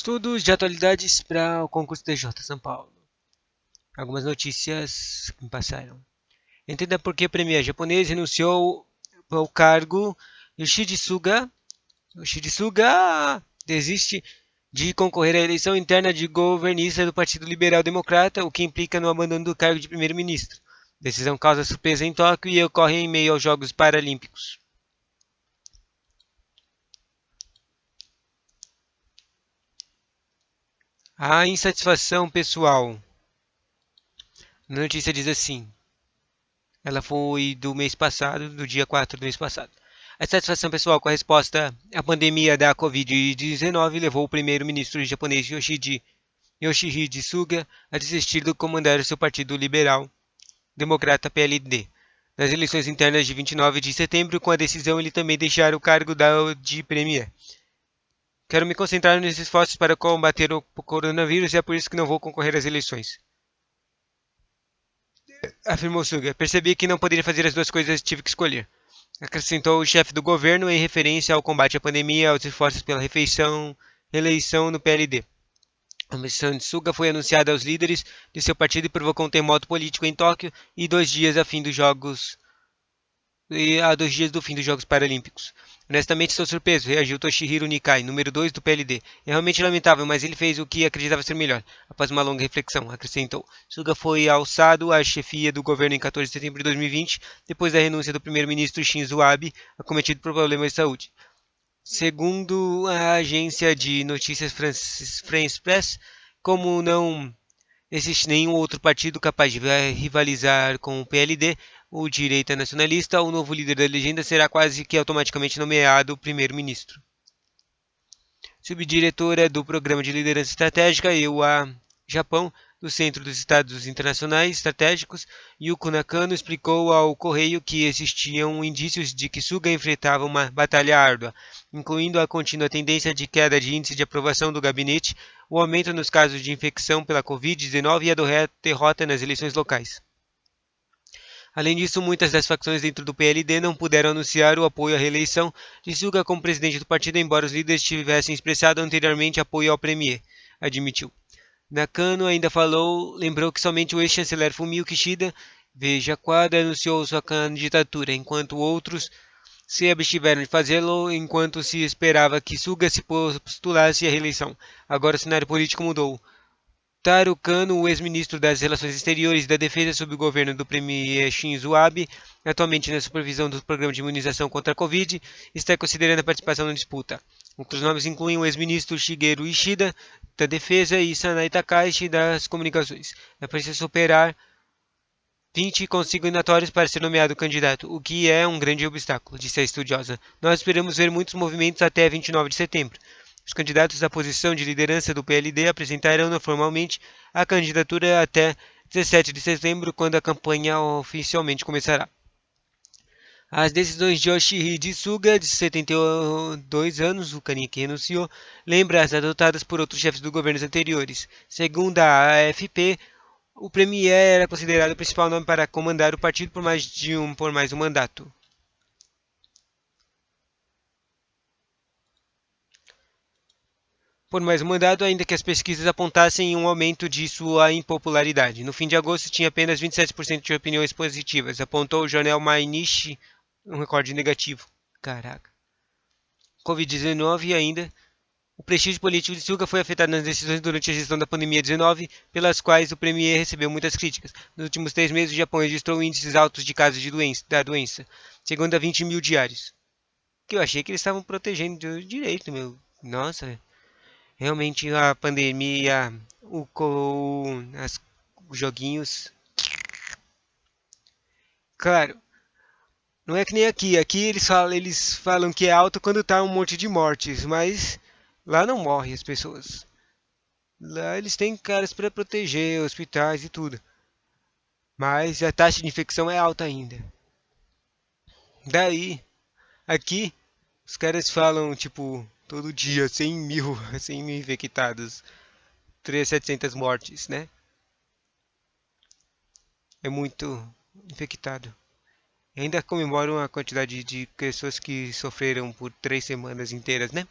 Estudos de atualidades para o concurso TJ São Paulo. Algumas notícias que me passaram. Entenda por que o premier japonês renunciou ao cargo. Yoshihide Suga desiste de concorrer à eleição interna de governista do Partido Liberal Democrata, o que implica no abandono do cargo de primeiro-ministro. Decisão causa surpresa em Tóquio e ocorre em meio aos Jogos Paralímpicos. A insatisfação pessoal. A notícia diz assim: ela foi do mês passado, do dia 4 do mês passado. A satisfação pessoal com a resposta à pandemia da Covid-19 levou o primeiro-ministro japonês Yoshihide Suga a desistir de comandar seu partido liberal democrata PLD. Nas eleições internas de 29 de setembro, com a decisão, ele também deixar o cargo de premier. Quero me concentrar nos esforços para combater o coronavírus e é por isso que não vou concorrer às eleições, afirmou Suga. Percebi que não poderia fazer as duas coisas e tive que escolher, acrescentou o chefe do governo em referência ao combate à pandemia e aos esforços pela reeleição no PLD. A missão de Suga foi anunciada aos líderes de seu partido e provocou um terremoto político em Tóquio e 2 dias há 2 dias do fim dos Jogos Paralímpicos. Honestamente estou surpreso, reagiu Toshihiro Nikai, número 2 do PLD. É realmente lamentável, mas ele fez o que acreditava ser melhor. Após uma longa reflexão, acrescentou. Suga foi alçado à chefia do governo em 14 de setembro de 2020, depois da renúncia do primeiro-ministro Shinzo Abe, acometido por problemas de saúde. Segundo a agência de notícias France Press, como não existe nenhum outro partido capaz de rivalizar com o PLD, o direita nacionalista, o novo líder da legenda será quase que automaticamente nomeado primeiro-ministro. Subdiretora do Programa de Liderança Estratégica EUA Japão, do Centro dos Estados Internacionais Estratégicos, Yuko Nakano explicou ao Correio que existiam indícios de que Suga enfrentava uma batalha árdua, incluindo a contínua tendência de queda de índice de aprovação do gabinete, o aumento nos casos de infecção pela Covid-19 e a derrota nas eleições locais. Além disso, muitas das facções dentro do PLD não puderam anunciar o apoio à reeleição de Suga como presidente do partido, embora os líderes tivessem expressado anteriormente apoio ao premier, admitiu. Nakano ainda lembrou que somente o ex-chanceler Fumio Kishida, veja quadra, anunciou sua candidatura, enquanto outros se abstiveram de fazê-lo, enquanto se esperava que Suga se postulasse à reeleição. Agora o cenário político mudou. Taro Kano, o ex-ministro das Relações Exteriores e da Defesa sob o governo do premier Shinzo Abe, atualmente na supervisão do programa de imunização contra a Covid, está considerando a participação na disputa. Outros nomes incluem o ex-ministro Shigeru Ishida, da Defesa, e Sanai Takahashi, das Comunicações. É preciso superar 20 consignatórios para ser nomeado candidato, o que é um grande obstáculo, disse a estudiosa. Nós esperamos ver muitos movimentos até 29 de setembro. Os candidatos à posição de liderança do PLD apresentarão formalmente a candidatura até 17 de setembro, quando a campanha oficialmente começará. As decisões de Yoshihide Suga, de 72 anos, o carinha que renunciou, lembra as adotadas por outros chefes dos governos anteriores. Segundo a AFP, o premier era considerado o principal nome para comandar o partido por mais um mandato. Por mais um mandato, ainda que as pesquisas apontassem um aumento de sua impopularidade. No fim de agosto, tinha apenas 27% de opiniões positivas, apontou o jornal Mainichi, um recorde negativo. Caraca. Covid-19 ainda. O prestígio político de Suga foi afetado nas decisões durante a gestão da pandemia 19, pelas quais o premier recebeu muitas críticas. Nos últimos 3 meses, o Japão registrou índices altos de casos da doença, chegando a 20 mil diários. Que eu achei que eles estavam protegendo direito, meu. Nossa, realmente a pandemia, os joguinhos. Claro, não é que nem aqui. Aqui eles falam que é alto quando tá um monte de mortes, mas lá não morrem as pessoas. Lá eles têm caras para proteger, hospitais e tudo. Mas a taxa de infecção é alta ainda. Daí, aqui, os caras falam, tipo, todo dia 100 mil, 100 mil infectados, 700 mortes, né? É muito infectado. E ainda comemoram a quantidade de pessoas que sofreram por 3 semanas inteiras, né?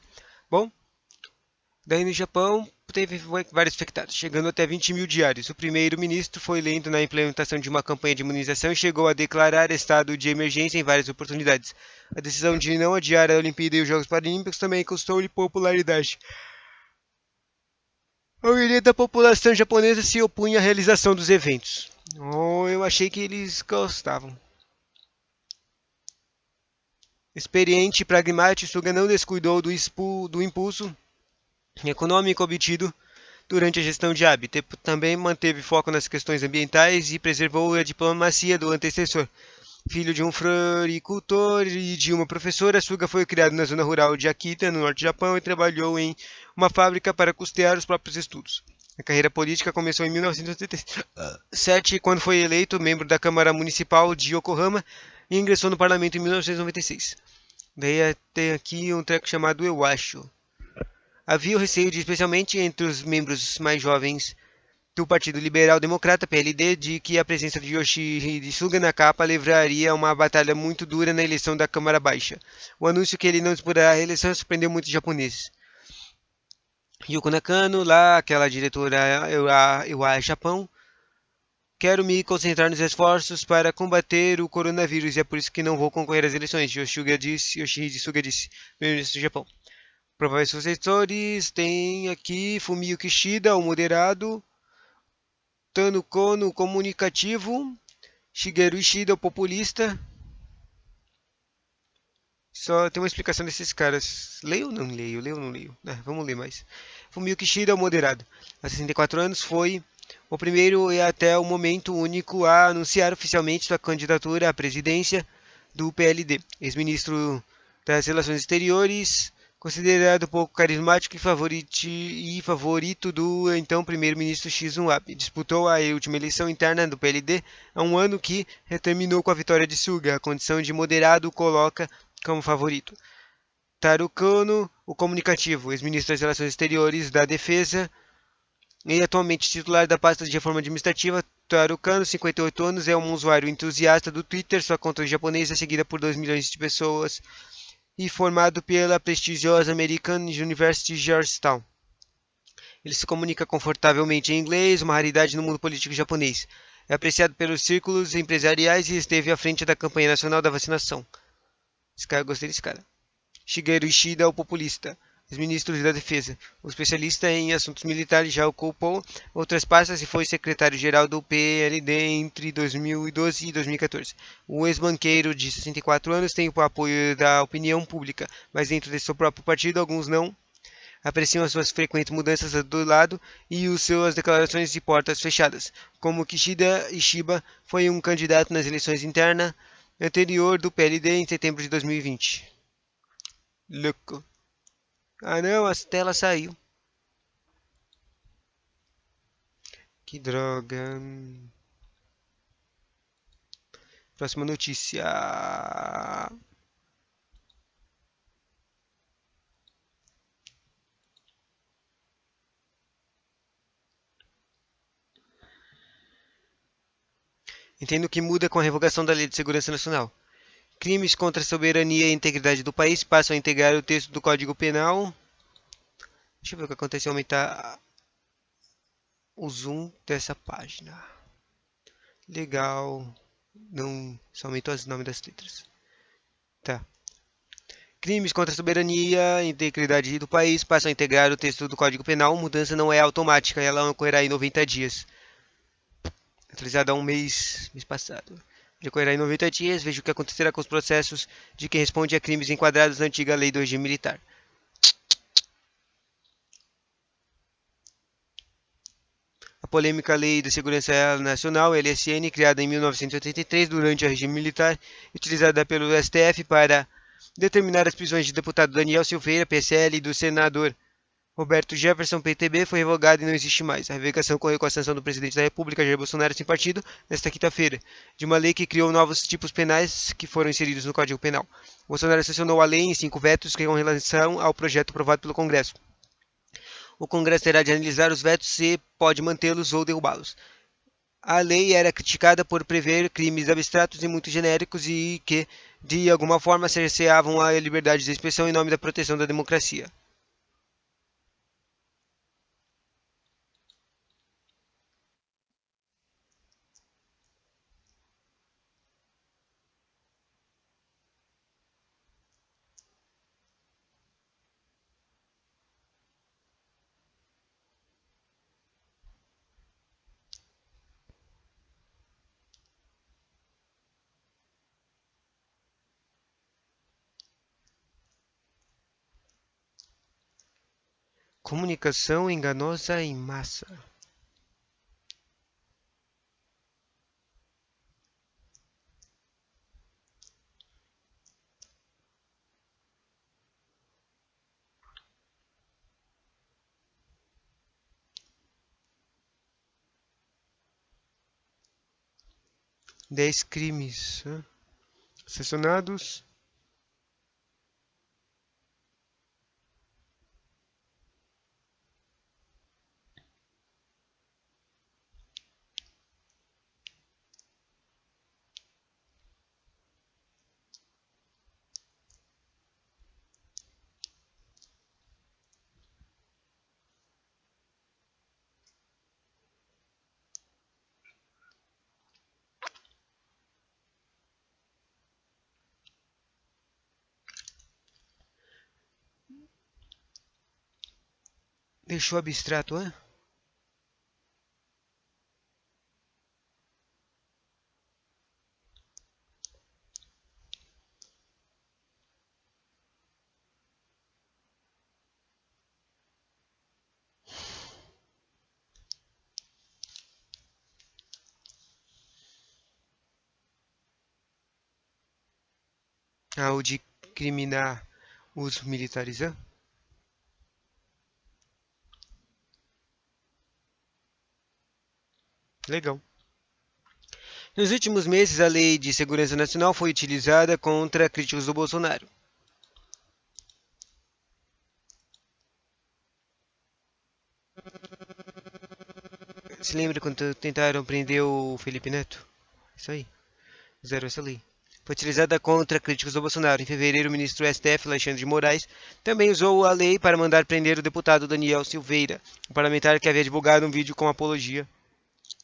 Bom, Daí no Japão teve vários infectados, chegando até 20 mil diários. O primeiro-ministro foi lento na implementação de uma campanha de imunização e chegou a declarar estado de emergência em várias oportunidades. A decisão de não adiar a Olimpíada e os Jogos Paralímpicos também custou-lhe popularidade. A maioria da população japonesa se opunha à realização dos eventos. Eu achei que eles gostavam. Experiente e pragmático, Suga não descuidou do impulso econômico obtido durante a gestão de Abe. Também manteve foco nas questões ambientais e preservou a diplomacia do antecessor. Filho de um floricultor e de uma professora, Suga foi criado na zona rural de Akita, no norte do Japão, e trabalhou em uma fábrica para custear os próprios estudos. A carreira política começou em 1987, quando foi eleito membro da Câmara Municipal de Yokohama e ingressou no parlamento em 1996. Daí tem aqui um treco chamado Eu Acho. Havia o receio, especialmente entre os membros mais jovens do Partido Liberal Democrata, PLD, de que a presença de Yoshihide Suga na capa livraria uma batalha muito dura na eleição da Câmara Baixa. O anúncio que ele não disputará a reeleição surpreendeu muitos japoneses. Yuko Nakano, lá, aquela diretora EUA Japão, quero me concentrar nos esforços para combater o coronavírus e é por isso que não vou concorrer às eleições, Yoshihide Suga disse, primeiro-ministro do Japão. Prováveis sucessores tem aqui Fumio Kishida, o moderado, Tano Kono, o comunicativo, Shigeru Ishida, o populista. Só tem uma explicação desses caras. Leio ou não leio? Leio ou não leio? Vamos ler mais. Fumio Kishida, o moderado, há 64 anos, foi o primeiro e até o momento único a anunciar oficialmente sua candidatura à presidência do PLD. Ex-ministro das Relações Exteriores, considerado pouco carismático e favorito do então primeiro-ministro Shinzo Abe. Disputou a última eleição interna do PLD há um ano que terminou com a vitória de Suga. A condição de moderado o coloca como favorito. Taro Kono, o comunicativo, ex-ministro das Relações Exteriores da Defesa e atualmente titular da pasta de reforma administrativa. Taro Kono, 58 anos, é um usuário entusiasta do Twitter. Sua conta japonesa é seguida por 2 milhões de pessoas e formado pela prestigiosa American University de Georgetown. Ele se comunica confortavelmente em inglês, uma raridade no mundo político japonês. É apreciado pelos círculos empresariais e esteve à frente da campanha nacional da vacinação. Gostei desse cara. Shigeru Ishida, o populista, ex-ministro da Defesa. O especialista em assuntos militares já ocupou outras pastas e foi secretário-geral do PLD entre 2012 e 2014. O ex-banqueiro de 64 anos tem o apoio da opinião pública, mas dentro de seu próprio partido alguns não apreciam as suas frequentes mudanças do lado e as suas declarações de portas fechadas. Como Kishida Ishiba foi um candidato nas eleições internas anterior do PLD em setembro de 2020. Louco. Ah não, a tela saiu. Que droga. Próxima notícia. Entendo que muda com a revogação da Lei de Segurança Nacional. Crimes contra a soberania e integridade do país passam a integrar o texto do Código Penal. Deixa eu ver o que acontece se aumentar o zoom dessa página. Legal. Não, só aumentou os nomes das letras. Tá. Crimes contra a soberania e integridade do país passam a integrar o texto do Código Penal. A mudança não é automática, ela ocorrerá em 90 dias. Atualizada há um mês passado. Decorrerá em 90 dias, veja o que acontecerá com os processos de quem responde a crimes enquadrados na antiga lei do regime militar. A polêmica Lei de Segurança Nacional, LSN, criada em 1983 durante o regime militar, utilizada pelo STF para determinar as prisões de deputado Daniel Silveira, PSL, e do senador Roberto Jefferson, PTB, foi revogada e não existe mais. A revogação ocorreu com a sanção do presidente da República, Jair Bolsonaro, sem partido, nesta quinta-feira, de uma lei que criou novos tipos penais que foram inseridos no Código Penal. Bolsonaro sancionou a lei em 5 vetos com relação ao projeto aprovado pelo Congresso. O Congresso terá de analisar os vetos e pode mantê-los ou derrubá-los. A lei era criticada por prever crimes abstratos e muito genéricos e que, de alguma forma, cerceavam a liberdade de expressão em nome da proteção da democracia. Comunicação enganosa em massa. Dez crimes sancionados. Deixou abstrato, hein? O de criminar os militares, hein? Legal. Nos últimos meses, a Lei de Segurança Nacional foi utilizada contra críticos do Bolsonaro. Se lembra quando tentaram prender o Felipe Neto? Isso aí. Fizeram essa lei. Foi utilizada contra críticos do Bolsonaro. Em fevereiro, o ministro do STF, Alexandre de Moraes, também usou a lei para mandar prender o deputado Daniel Silveira, um parlamentar que havia divulgado um vídeo com apologia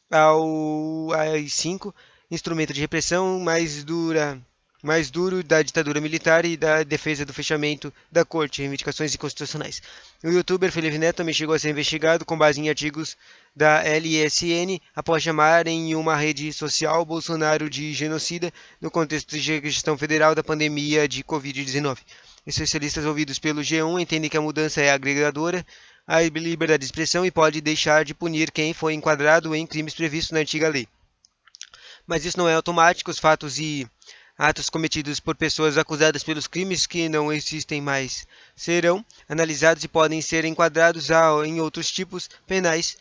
ao AI-5, instrumento de repressão mais duro da ditadura militar e da defesa do fechamento da corte, reivindicações inconstitucionais. O youtuber Felipe Neto também chegou a ser investigado com base em artigos da LSN após chamar em uma rede social Bolsonaro de genocida no contexto de gestão federal da pandemia de Covid-19. Especialistas ouvidos pelo G1 entendem que a mudança é agregadora à liberdade de expressão e pode deixar de punir quem foi enquadrado em crimes previstos na antiga lei. Mas isso não é automático. Os fatos e atos cometidos por pessoas acusadas pelos crimes que não existem mais serão analisados e podem ser enquadrados em outros tipos penais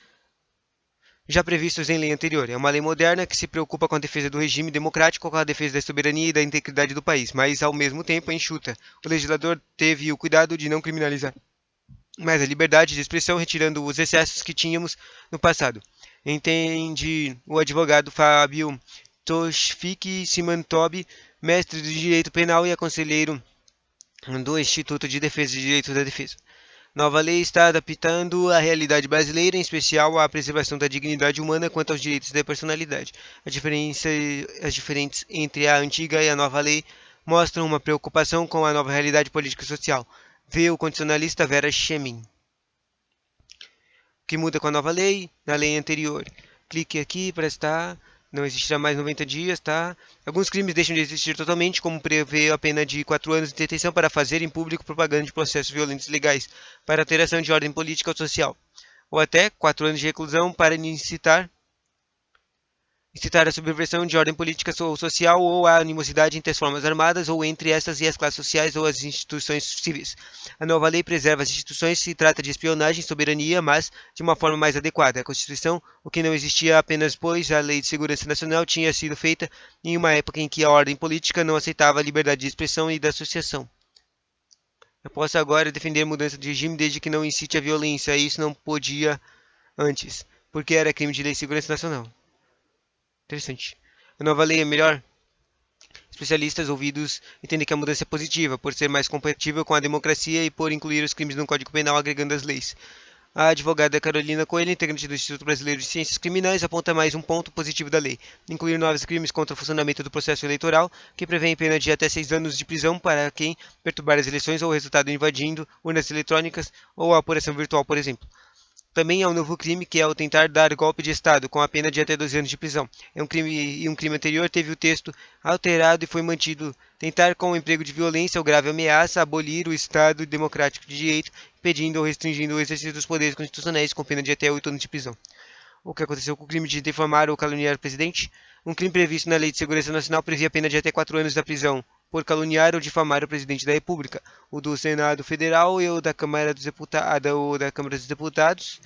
já previstos em lei anterior. É uma lei moderna que se preocupa com a defesa do regime democrático, com a defesa da soberania e da integridade do país, mas ao mesmo tempo é enxuta. O legislador teve o cuidado de não criminalizar mais a liberdade de expressão, retirando os excessos que tínhamos no passado. Entende o advogado Fábio Toshfik Simantobi, mestre de Direito Penal e conselheiro do Instituto de Defesa de Direitos da Defesa. Nova lei está adaptando a realidade brasileira, em especial a preservação da dignidade humana quanto aos direitos da personalidade. As diferentes entre a antiga e a nova lei mostram uma preocupação com a nova realidade política e social. Vê o condicionalista Vera Chemin. O que muda com a nova lei? Na lei anterior. Clique aqui para estar. Não existirá mais 90 dias, tá? Alguns crimes deixam de existir totalmente, como prevê a pena de 4 anos de detenção para fazer em público propaganda de processos violentos legais para alteração de ordem política ou social, ou até 4 anos de reclusão para incitar a subversão de ordem política ou social ou a animosidade entre as formas armadas ou entre estas e as classes sociais ou as instituições civis. A nova lei preserva as instituições se trata de espionagem e soberania, mas de uma forma mais adequada. A Constituição, o que não existia apenas pois a Lei de Segurança Nacional tinha sido feita em uma época em que a ordem política não aceitava a liberdade de expressão e da associação. Eu posso agora defender a mudança de regime desde que não incite a violência, e isso não podia antes, porque era crime de lei de segurança nacional. Interessante. A nova lei é melhor? Especialistas ouvidos entendem que a mudança é positiva, por ser mais compatível com a democracia e por incluir os crimes no Código Penal agregando as leis. A advogada Carolina Coelho, integrante do Instituto Brasileiro de Ciências Criminais, aponta mais um ponto positivo da lei: incluir novos crimes contra o funcionamento do processo eleitoral, que prevêem pena de até 6 anos de prisão para quem perturbar as eleições ou o resultado invadindo urnas eletrônicas ou a apuração virtual, por exemplo. Também há um novo crime, que é o tentar dar golpe de Estado, com a pena de até 12 anos de prisão. Um crime anterior teve o texto alterado e foi mantido: tentar com o emprego de violência ou grave ameaça abolir o Estado democrático de direito, impedindo ou restringindo o exercício dos poderes constitucionais, com pena de até 8 anos de prisão. O que aconteceu com o crime de difamar ou caluniar o presidente? Um crime previsto na Lei de Segurança Nacional previa pena de até 4 anos da prisão por caluniar ou difamar o presidente da República. O do Senado Federal e o da Câmara dos Deputados.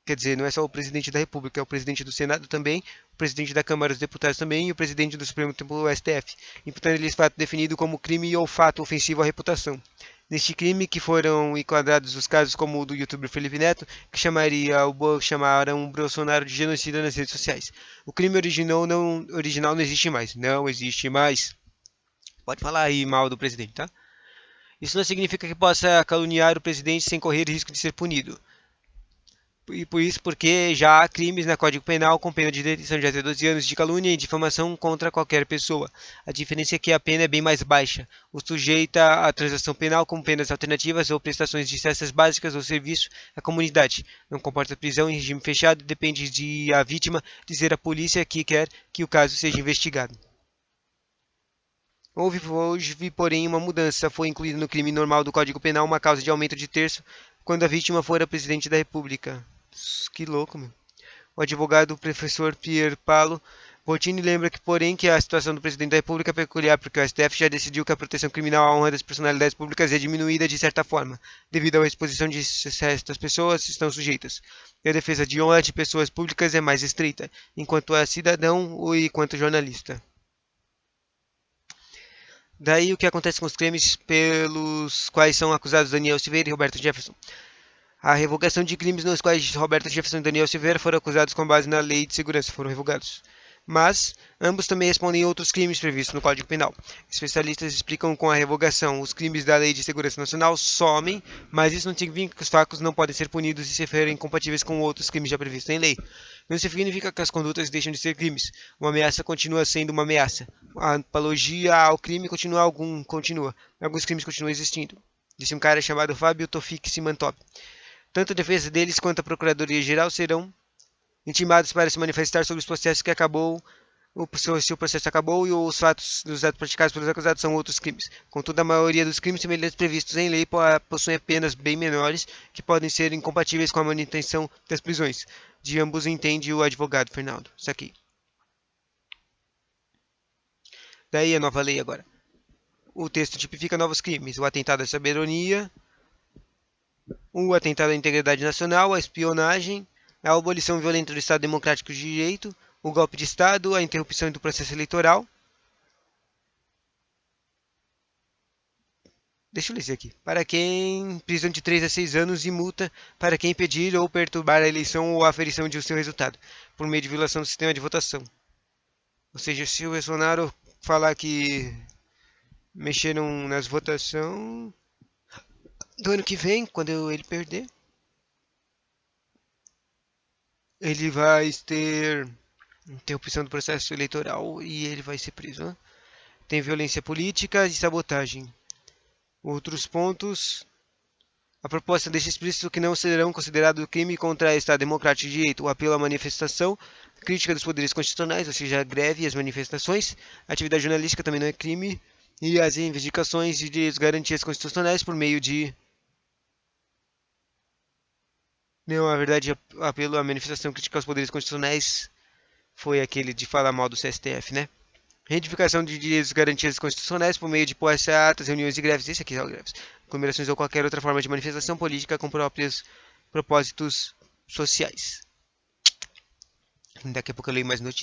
Quer dizer, não é só o presidente da República, é o presidente do Senado também, o presidente da Câmara dos Deputados também e o presidente do Supremo Tribunal STF, imputando-lhes fato definido como crime ou fato ofensivo à reputação. Neste crime, que foram enquadrados os casos como o do youtuber Felipe Neto, que chamaram o Bolsonaro de genocida nas redes sociais. O crime original não existe mais. Não existe mais. Pode falar aí mal do presidente, tá? Isso não significa que possa caluniar o presidente sem correr risco de ser punido. E por isso, porque já há crimes no Código Penal com pena de detenção de até 12 anos de calúnia e difamação contra qualquer pessoa. A diferença é que a pena é bem mais baixa. O sujeita à transação penal com penas alternativas ou prestações de cestas básicas ou serviço à comunidade. Não comporta prisão em regime fechado, depende de a vítima dizer à polícia que quer que o caso seja investigado. Houve, porém, uma mudança. Foi incluída no crime normal do Código Penal uma causa de aumento de terço quando a vítima for a presidente da República. Que louco, meu. O advogado professor Pier Paolo Bottini lembra que, porém, que a situação do presidente da República é peculiar porque o STF já decidiu que a proteção criminal à honra das personalidades públicas é diminuída de certa forma, devido à exposição de certas pessoas estão sujeitas. E a defesa de honra de pessoas públicas é mais estreita, enquanto é cidadão ou enquanto jornalista. Daí o que acontece com os crimes pelos quais são acusados Daniel Silveira e Roberto Jefferson. A revogação de crimes nos quais Roberto Jefferson e Daniel Silveira foram acusados com base na Lei de Segurança foram revogados. Mas ambos também respondem a outros crimes previstos no Código Penal. Especialistas explicam que com a revogação os crimes da Lei de Segurança Nacional somem, mas isso não significa que os fatos não podem ser punidos e se forem incompatíveis com outros crimes já previstos em lei. Não significa que as condutas deixam de ser crimes. Uma ameaça continua sendo uma ameaça. A apologia ao crime continua. Alguns crimes continuam existindo. Disse um cara chamado Fábio Tofik Simantop. Tanto a defesa deles quanto a Procuradoria-Geral serão intimados para se manifestar sobre os processos que acabou, se o processo acabou e os atos praticados pelos acusados são outros crimes. Contudo, a maioria dos crimes semelhantes previstos em lei possuem penas bem menores que podem ser incompatíveis com a manutenção das prisões. De ambos entende o advogado Fernando. Isso aqui. Daí a nova lei agora. O texto tipifica novos crimes: o atentado à soberania, o atentado à integridade nacional, a espionagem, a abolição violenta do Estado Democrático de Direito, o golpe de Estado, a interrupção do processo eleitoral. Deixa eu ler isso aqui. Para quem prisão de 3 a 6 anos e multa para quem impedir ou perturbar a eleição ou a aferição de seu resultado, por meio de violação do sistema de votação. Ou seja, se o Bolsonaro falar que mexeram nas votações do ano que vem, quando ele perder, ele vai ter interrupção do processo eleitoral e ele vai ser preso. Né? Tem violência política e sabotagem. Outros pontos. A proposta deixa explícito que não serão considerados crime contra o Estado Democrático de Direito o apelo à manifestação, crítica dos poderes constitucionais, ou seja, a greve e as manifestações, a atividade jornalística também não é crime, e as reivindicações de direitos garantias constitucionais por meio de... Não, na verdade, o apelo à manifestação crítica aos poderes constitucionais foi aquele de falar mal do CSTF, né? Reivindicação de direitos e garantias constitucionais por meio de passeatas, reuniões e greves. Esse aqui é o greves. Aglomerações ou qualquer outra forma de manifestação política com próprios propósitos sociais. Daqui a pouco eu leio mais notícias.